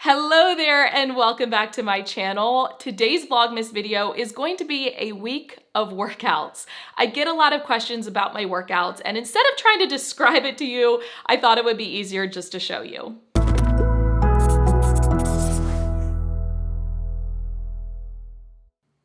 Hello there and welcome back to my channel. Today's Vlogmas video is going to be a week of workouts. I get a lot of questions about my workouts, and instead of trying to describe it to you, I thought it would be easier just to show you.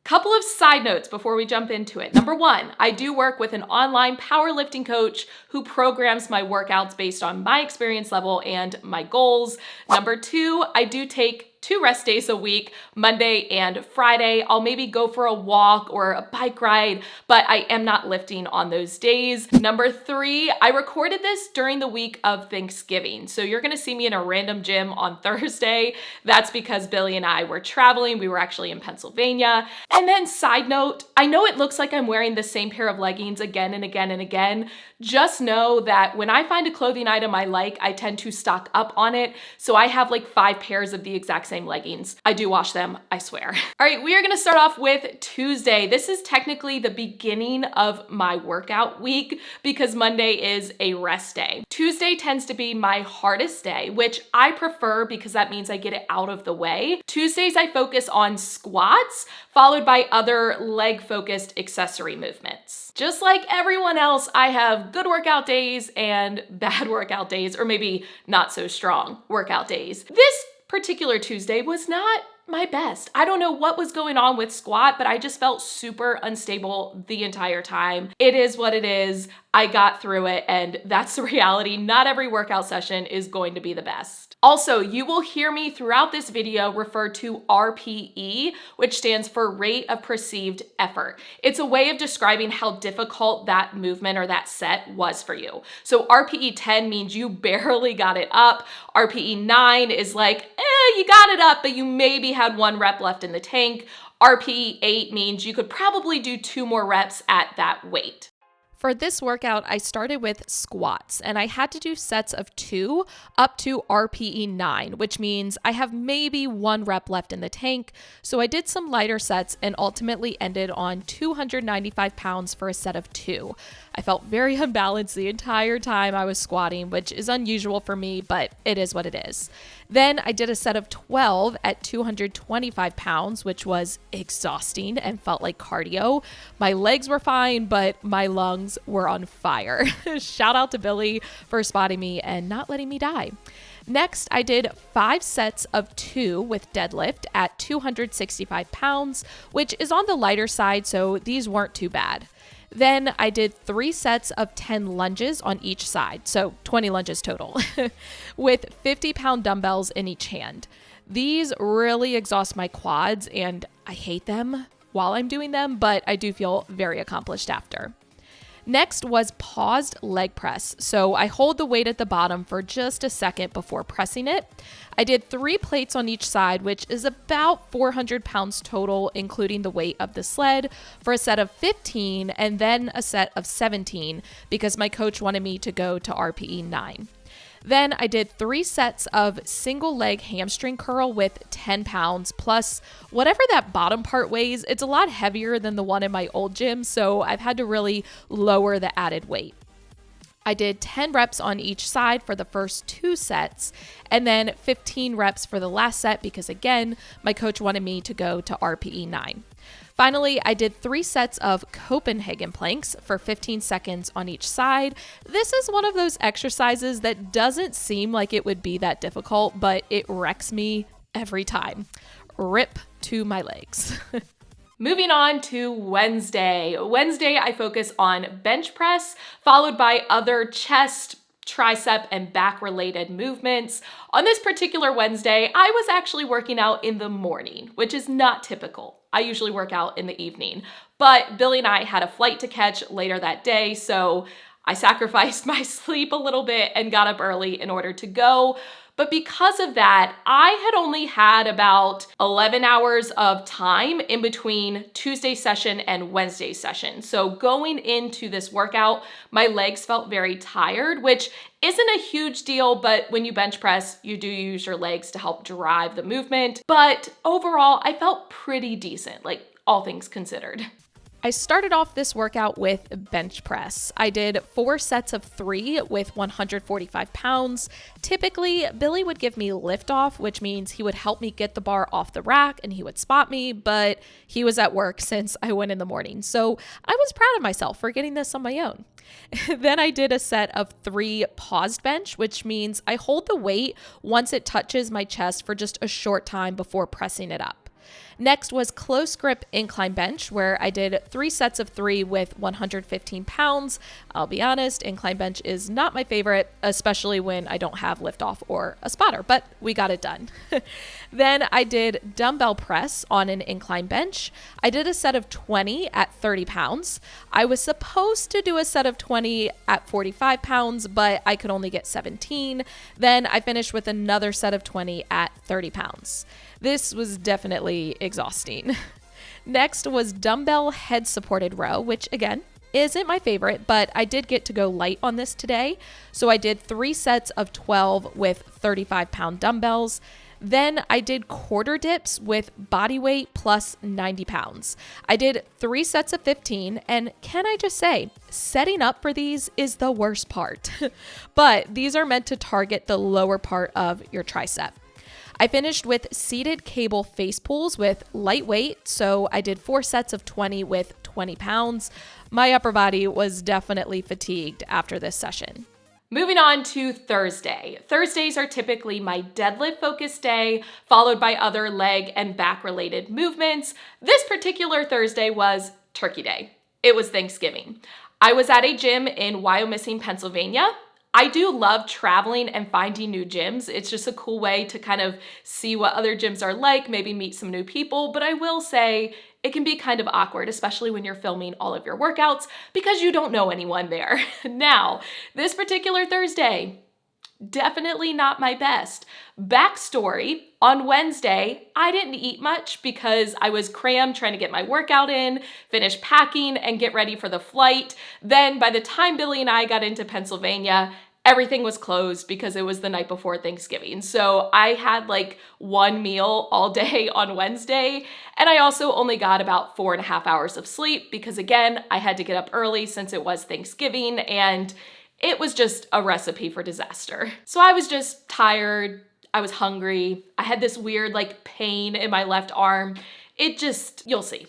Couple of side notes before we jump into it. Number one, I do work with an online powerlifting coach who programs my workouts based on my experience level and my goals. Number two, I do take 2 rest days a week, Monday and Friday. I'll maybe go for a walk or a bike ride, but I am not lifting on those days. Number three, I recorded this during the week of Thanksgiving. So you're gonna see me in a random gym on Thursday. That's because Billy and I were traveling. We were actually in Pennsylvania. And then side note, I know it looks like I'm wearing the same pair of leggings again and again and again. Just know that when I find a clothing item I like, I tend to stock up on it. So I have like 5 pairs of the exact same leggings. I do wash them, I swear. All right, we are gonna start off with Tuesday. This is technically the beginning of my workout week because Monday is a rest day. Tuesday tends to be my hardest day, which I prefer because that means I get it out of the way. Tuesdays I focus on squats, followed by other leg-focused accessory movements. Just like everyone else, I have good workout days and bad workout days, or maybe not so strong workout days. This particular Tuesday was not my best. I don't know what was going on with squat, but I just felt super unstable the entire time. It is what it is. I got through it, and that's the reality. Not every workout session is going to be the best. Also, you will hear me throughout this video refer to RPE, which stands for rate of perceived effort. It's a way of describing how difficult that movement or that set was for you. So RPE 10 means you barely got it up. RPE 9 is like, you got it up, but you maybe had 1 rep left in the tank. RPE 8 means you could probably do 2 more reps at that weight. For this workout, I started with squats, and I had to do sets of 2 up to RPE 9, which means I have maybe 1 rep left in the tank. So I did some lighter sets and ultimately ended on 295 pounds for a set of 2. I felt very unbalanced the entire time I was squatting, which is unusual for me, but it is what it is. Then I did a set of 12 at 225 pounds, which was exhausting and felt like cardio. My legs were fine, but my lungs were on fire. Shout out to Billy for spotting me and not letting me die. Next, I did 5 sets of 2 with deadlift at 265 pounds, which is on the lighter side, so these weren't too bad. Then I did 3 sets of 10 lunges on each side, so 20 lunges total, with 50-pound dumbbells in each hand. These really exhaust my quads, and I hate them while I'm doing them, but I do feel very accomplished after. Next was paused leg press. So I hold the weight at the bottom for just a second before pressing it. I did 3 plates on each side, which is about 400 pounds total, including the weight of the sled, for a set of 15 and then a set of 17 because my coach wanted me to go to RPE 9. Then I did 3 sets of single leg hamstring curl with 10 pounds plus whatever that bottom part weighs. It's a lot heavier than the one in my old gym, so I've had to really lower the added weight. I did 10 reps on each side for the first 2 sets and then 15 reps for the last set because, again, my coach wanted me to go to RPE 9. Finally, I did 3 sets of Copenhagen planks for 15 seconds on each side. This is one of those exercises that doesn't seem like it would be that difficult, but it wrecks me every time. Rip to my legs. Moving on to Wednesday. Wednesday, I focus on bench press, followed by other chest, tricep, and back related movements. On this particular Wednesday, I was actually working out in the morning, which is not typical. I usually work out in the evening, but Billy and I had a flight to catch later that day, so I sacrificed my sleep a little bit and got up early in order to go. But because of that, I had only had about 11 hours of time in between Tuesday session and Wednesday session. So going into this workout, my legs felt very tired, which isn't a huge deal, but when you bench press, you do use your legs to help drive the movement. But overall, I felt pretty decent, like all things considered. I started off this workout with bench press. I did 4 sets of 3 with 145 pounds. Typically, Billy would give me lift off, which means he would help me get the bar off the rack and he would spot me, but he was at work since I went in the morning. So I was proud of myself for getting this on my own. Then I did a set of 3 paused bench, which means I hold the weight once it touches my chest for just a short time before pressing it up. Next was close grip incline bench, where I did 3 sets of 3 with 115 pounds. I'll be honest, incline bench is not my favorite, especially when I don't have lift off or a spotter, but we got it done. Then I did dumbbell press on an incline bench. I did a set of 20 at 30 pounds. I was supposed to do a set of 20 at 45 pounds, but I could only get 17. Then I finished with another set of 20 at 30 pounds. This was definitely exhausting. Next was dumbbell head supported row, which again, isn't my favorite, but I did get to go light on this today. So I did 3 sets of 12 with 35-pound dumbbells. Then I did quarter dips with body weight plus 90 pounds. I did 3 sets of 15, and can I just say, setting up for these is the worst part. But these are meant to target the lower part of your tricep. I finished with seated cable face pulls with light weight, so I did 4 sets of 20 with 20 pounds. My upper body was definitely fatigued after this session. Moving on to Thursday. Thursdays are typically my deadlift focused day, followed by other leg and back related movements. This particular Thursday was Turkey Day. It was Thanksgiving. I was at a gym in Wyomissing, Pennsylvania. I do love traveling and finding new gyms. It's just a cool way to kind of see what other gyms are like, maybe meet some new people, but I will say it can be kind of awkward, especially when you're filming all of your workouts because you don't know anyone there. Now, this particular Thursday, definitely not my best. Backstory, on Wednesday, I didn't eat much because I was crammed trying to get my workout in, finish packing, and get ready for the flight. Then by the time Billy and I got into Pennsylvania, everything was closed because it was the night before Thanksgiving. So I had like 1 meal all day on Wednesday. And I also only got about 4.5 hours of sleep because again, I had to get up early since it was Thanksgiving and it was just a recipe for disaster. So I was just tired. I was hungry. I had this weird like pain in my left arm. It just, you'll see.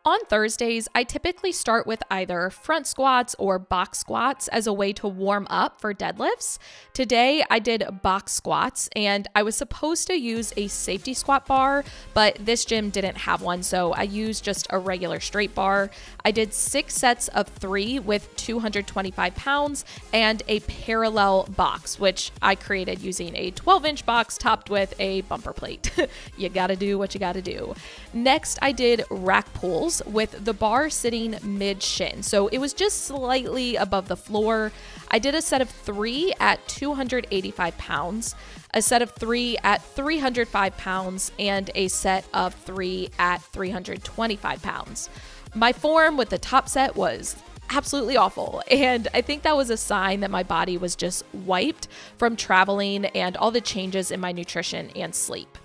On Thursdays, I typically start with either front squats or box squats as a way to warm up for deadlifts. Today, I did box squats and I was supposed to use a safety squat bar, but this gym didn't have one, so I used just a regular straight bar. I did 6 sets of 3 with 225 pounds and a parallel box, which I created using a 12-inch box topped with a bumper plate. You gotta do what you gotta do. Next, I did rack pulls with the bar sitting mid-shin, so it was just slightly above the floor. I did a set of 3 at 285 pounds, a set of 3 at 305 pounds, and a set of 3 at 325 pounds. My form with the top set was absolutely awful, and I think that was a sign that my body was just wiped from traveling and all the changes in my nutrition and sleep.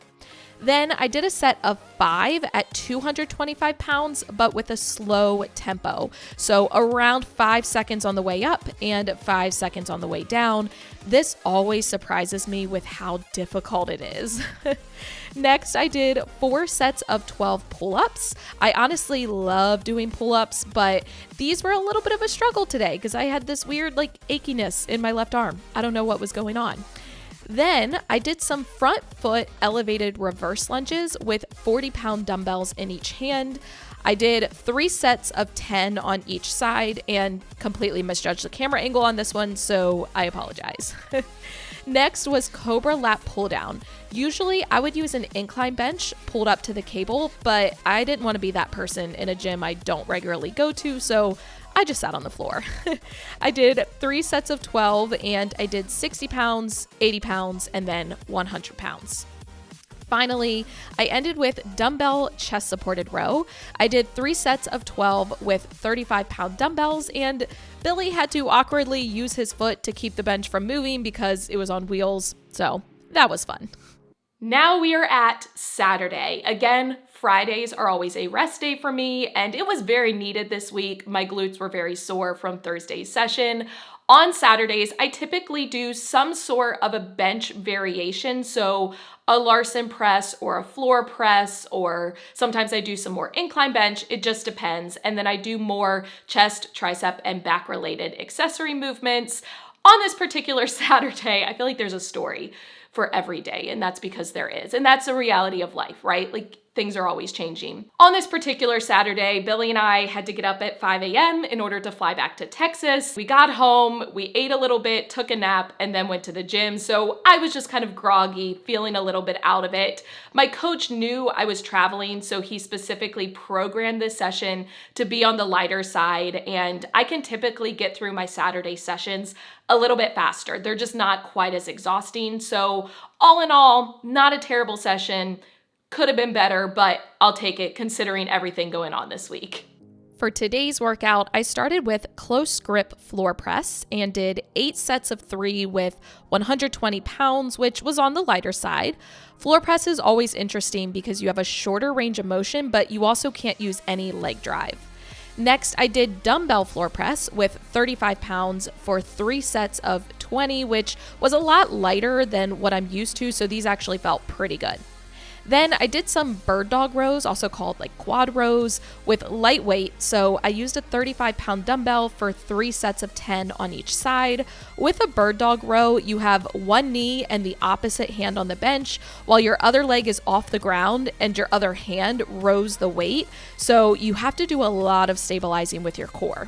Then I did a set of 5 at 225 pounds, but with a slow tempo. So around 5 seconds on the way up and 5 seconds on the way down. This always surprises me with how difficult it is. Next, I did 4 sets of 12 pull-ups. I honestly love doing pull-ups, but these were a little bit of a struggle today because I had this weird achiness in my left arm. I don't know what was going on. Then I did some front foot elevated reverse lunges with 40-pound dumbbells in each hand. I did 3 sets of 10 on each side and completely misjudged the camera angle on this one, so I apologize. Next was Cobra lat pull down. Usually I would use an incline bench pulled up to the cable, but I didn't want to be that person in a gym I don't regularly go to, so I just sat on the floor. I did 3 sets of 12 and I did 60 pounds, 80 pounds, and then 100 pounds. Finally, I ended with dumbbell chest supported row. I did 3 sets of 12 with 35-pound dumbbells, and Billy had to awkwardly use his foot to keep the bench from moving because it was on wheels, so that was fun. Now we are at Saturday. Again, Fridays are always a rest day for me, and it was very needed this week. My glutes were very sore from Thursday's session. On Saturdays, I typically do some sort of a bench variation, so a Larson press or a floor press, or sometimes I do some more incline bench. It just depends. And then I do more chest, tricep, and back related accessory movements. On this particular Saturday, I feel like there's a story for every day, and that's because there is. And that's a reality of life, right? Like, things are always changing. On this particular Saturday, Billy and I had to get up at 5 a.m. in order to fly back to Texas. We got home, we ate a little bit, took a nap, and then went to the gym. So I was just kind of groggy, feeling a little bit out of it. My coach knew I was traveling, so he specifically programmed this session to be on the lighter side, and I can typically get through my Saturday sessions a little bit faster. They're just not quite as exhausting. So all in all, not a terrible session. Could have been better, but I'll take it considering everything going on this week. For today's workout, I started with close grip floor press and did 8 sets of 3 with 120 pounds, which was on the lighter side. Floor press is always interesting because you have a shorter range of motion, but you also can't use any leg drive. Next, I did dumbbell floor press with 35 pounds for 3 sets of 20, which was a lot lighter than what I'm used to, so these actually felt pretty good. Then I did some bird dog rows, also called like quad rows, with light weight. So I used a 35-pound dumbbell for 3 sets of 10 on each side. With a bird dog row, you have one knee and the opposite hand on the bench, while your other leg is off the ground and your other hand rows the weight. So you have to do a lot of stabilizing with your core.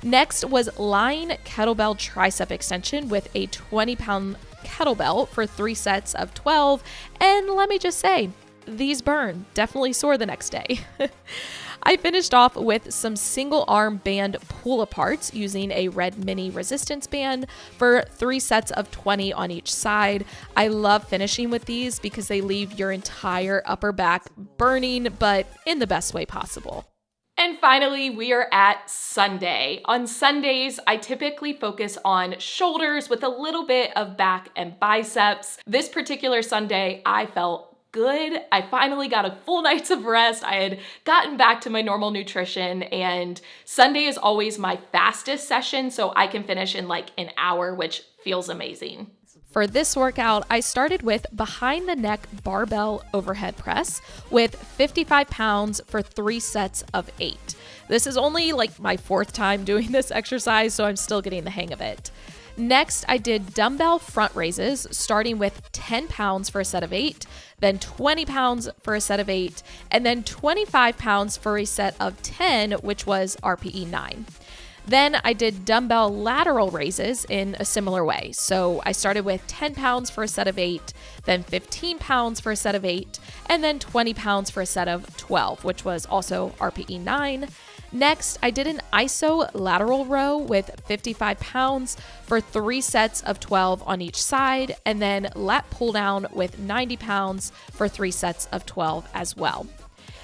Next was lying kettlebell tricep extension with a 20-pound kettlebell for 3 sets of 12, and let me just say, these burn. Definitely sore the next day. I finished off with some single arm band pull aparts using a red mini resistance band for 3 sets of 20 on each side. I love finishing with these because they leave your entire upper back burning, but in the best way possible. And finally, we are at Sunday. On Sundays, I typically focus on shoulders with a little bit of back and biceps. This particular Sunday, I felt good. I finally got a full night's of rest. I had gotten back to my normal nutrition, and Sunday is always my fastest session, so I can finish in like an hour, which feels amazing. For this workout, I started with behind the neck barbell overhead press with 55 pounds for 3 sets of 8. This is only like my 4th time doing this exercise, so I'm still getting the hang of it. Next, I did dumbbell front raises, starting with 10 pounds for a set of 8, then 20 pounds for a set of 8, and then 25 pounds for a set of 10, which was RPE 9. Then I did dumbbell lateral raises in a similar way. So I started with 10 pounds for a set of 8, then 15 pounds for a set of 8, and then 20 pounds for a set of 12, which was also RPE 9. Next, I did an iso lateral row with 55 pounds for 3 sets of 12 on each side, and then lat pull down with 90 pounds for 3 sets of 12 as well.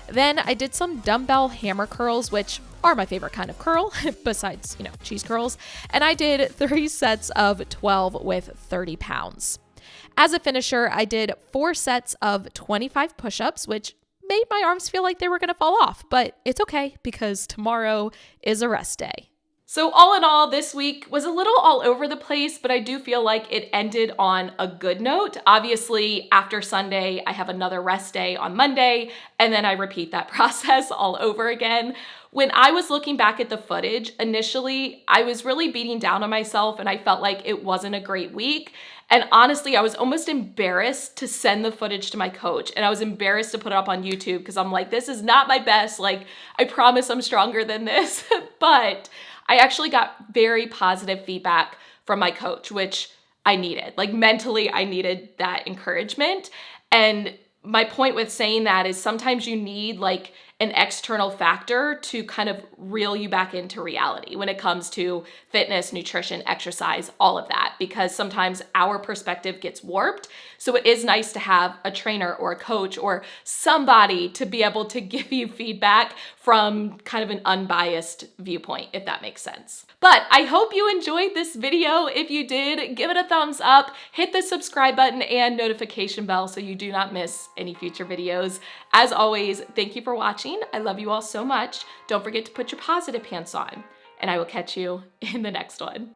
Then I did some dumbbell hammer curls, which are my favorite kind of curl, besides, cheese curls. And I did 3 sets of 12 with 30 pounds. As a finisher, I did 4 sets of 25 push-ups, which made my arms feel like they were going to fall off. But it's okay because tomorrow is a rest day. So all in all, this week was a little all over the place, but I do feel like it ended on a good note. Obviously, after Sunday, I have another rest day on Monday, and then I repeat that process all over again. When I was looking back at the footage, initially, I was really beating down on myself, and I felt like it wasn't a great week. And honestly, I was almost embarrassed to send the footage to my coach, and I was embarrassed to put it up on YouTube because I'm like, this is not my best. Like, I promise I'm stronger than this, but I actually got very positive feedback from my coach, which I needed. Like, mentally, I needed that encouragement. And my point with saying that is sometimes you need like an external factor to kind of reel you back into reality when it comes to fitness, nutrition, exercise, all of that, because sometimes our perspective gets warped. So it is nice to have a trainer or a coach or somebody to be able to give you feedback from kind of an unbiased viewpoint, if that makes sense. But I hope you enjoyed this video. If you did, give it a thumbs up, hit the subscribe button and notification bell so you do not miss any future videos. As always, thank you for watching. I love you all so much. Don't forget to put your positive pants on, and I will catch you in the next one.